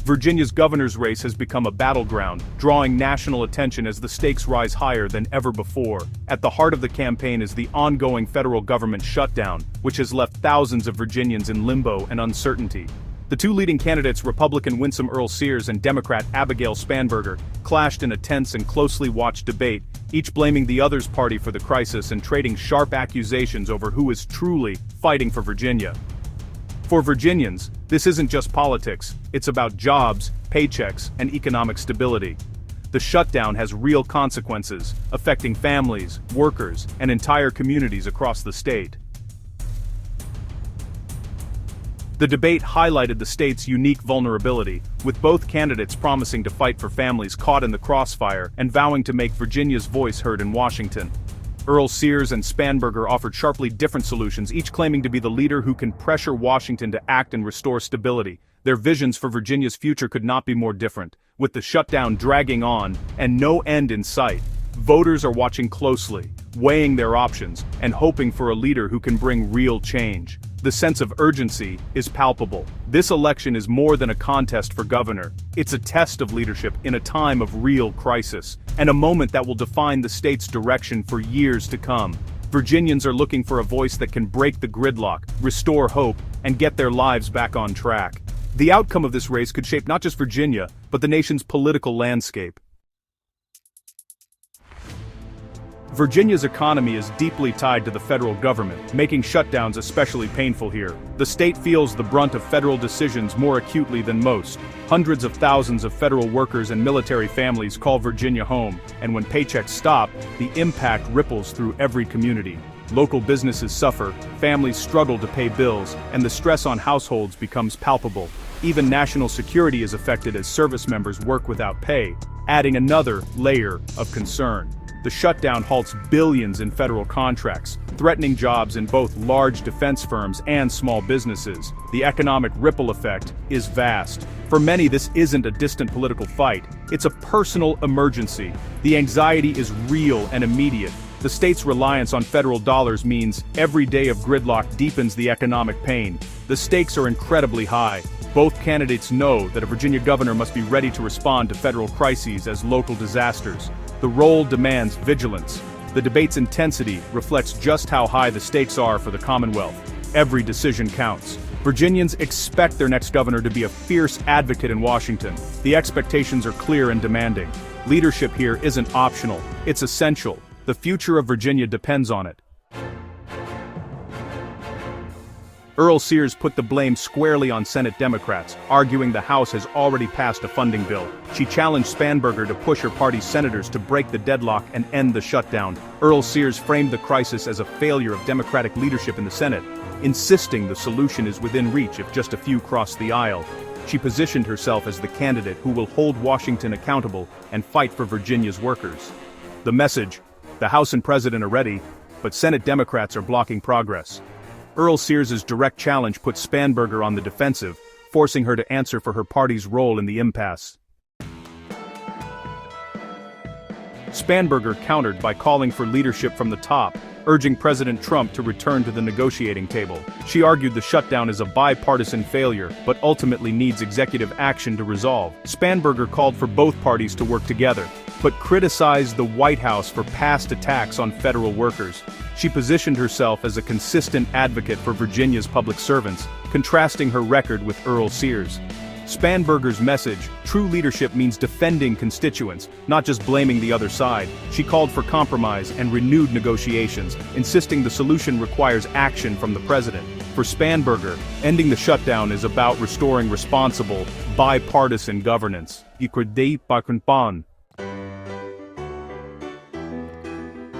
Virginia's governor's race has become a battleground, drawing national attention as the stakes rise higher than ever before. At the heart of the campaign is the ongoing federal government shutdown, which has left thousands of Virginians in limbo and uncertainty. The two leading candidates, Republican winsome Earle Sears and Democrat Abigail Spanberger, clashed in a tense and closely watched debate, each blaming the other's party for the crisis and trading sharp accusations over who is truly fighting for Virginia. For Virginians, this isn't just politics, it's about jobs, paychecks, and economic stability. The shutdown has real consequences, affecting families, workers, and entire communities across the state. The debate highlighted the state's unique vulnerability, with both candidates promising to fight for families caught in the crossfire and vowing to make Virginia's voice heard in Washington. Earle Sears and Spanberger offered sharply different solutions, each claiming to be the leader who can pressure Washington to act and restore stability. Their visions for Virginia's future could not be more different. With the shutdown dragging on and no end in sight, voters are watching closely, weighing their options, and hoping for a leader who can bring real change. The sense of urgency is palpable. This election is more than a contest for governor. It's a test of leadership in a time of real crisis, and a moment that will define the state's direction for years to come. Virginians are looking for a voice that can break the gridlock, restore hope, and get their lives back on track. The outcome of this race could shape not just Virginia, but the nation's political landscape. Virginia's economy is deeply tied to the federal government, making shutdowns especially painful here. The state feels the brunt of federal decisions more acutely than most. Hundreds of thousands of federal workers and military families call Virginia home, and when paychecks stop, the impact ripples through every community. Local businesses suffer, families struggle to pay bills, and the stress on households becomes palpable. Even national security is affected as service members work without pay, adding another layer of concern. The shutdown halts billions in federal contracts, threatening jobs in both large defense firms and small businesses. The economic ripple effect is vast. For many, this isn't a distant political fight, it's a personal emergency. The anxiety is real and immediate. The state's reliance on federal dollars means every day of gridlock deepens the economic pain. The stakes are incredibly high. Both candidates know that a Virginia governor must be ready to respond to federal crises as local disasters. The role demands vigilance. The debate's intensity reflects just how high the stakes are for the Commonwealth. Every decision counts. Virginians expect their next governor to be a fierce advocate in Washington. The expectations are clear and demanding. Leadership here isn't optional, it's essential. The future of Virginia depends on it. Earle Sears put the blame squarely on Senate Democrats, arguing the House has already passed a funding bill. She challenged Spanberger to push her party's senators to break the deadlock and end the shutdown. Earle Sears framed the crisis as a failure of Democratic leadership in the Senate, insisting the solution is within reach if just a few cross the aisle. She positioned herself as the candidate who will hold Washington accountable and fight for Virginia's workers. The message: the House and President are ready, but Senate Democrats are blocking progress. Earle Sears's direct challenge put Spanberger on the defensive, forcing her to answer for her party's role in the impasse. Spanberger countered by calling for leadership from the top, urging President Trump to return to the negotiating table. She argued the shutdown is a bipartisan failure, but ultimately needs executive action to resolve. Spanberger called for both parties to work together, but criticized the White House for past attacks on federal workers. She positioned herself as a consistent advocate for Virginia's public servants, contrasting her record with Earle Sears. Spanberger's message, true leadership means defending constituents, not just blaming the other side. She called for compromise and renewed negotiations, insisting the solution requires action from the president. For Spanberger, ending the shutdown is about restoring responsible, bipartisan governance.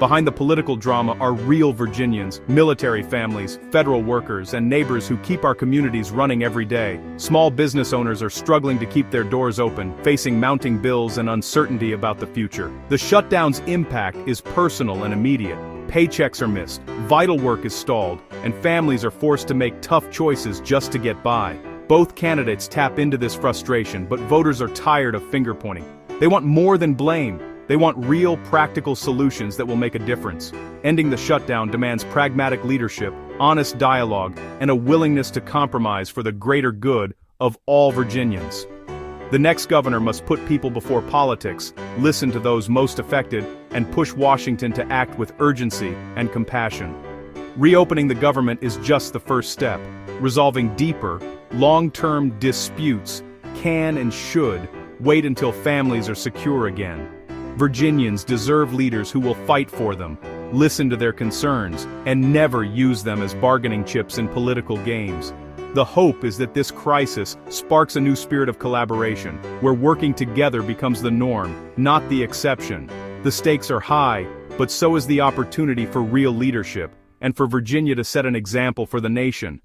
Behind the political drama are real Virginians, military families, federal workers, and neighbors who keep our communities running every day. Small business owners are struggling to keep their doors open, facing mounting bills and uncertainty about the future. The shutdown's impact is personal and immediate. Paychecks are missed, vital work is stalled, and families are forced to make tough choices just to get by. Both candidates tap into this frustration, but voters are tired of finger-pointing. They want more than blame. They want real, practical solutions that will make a difference. Ending the shutdown demands pragmatic leadership, honest dialogue, and a willingness to compromise for the greater good of all Virginians. The next governor must put people before politics, listen to those most affected, and push Washington to act with urgency and compassion. Reopening the government is just the first step. Resolving deeper, long-term disputes can and should wait until families are secure again. Virginians deserve leaders who will fight for them, listen to their concerns, and never use them as bargaining chips in political games. The hope is that this crisis sparks a new spirit of collaboration, where working together becomes the norm, not the exception. The stakes are high, but so is the opportunity for real leadership, and for Virginia to set an example for the nation.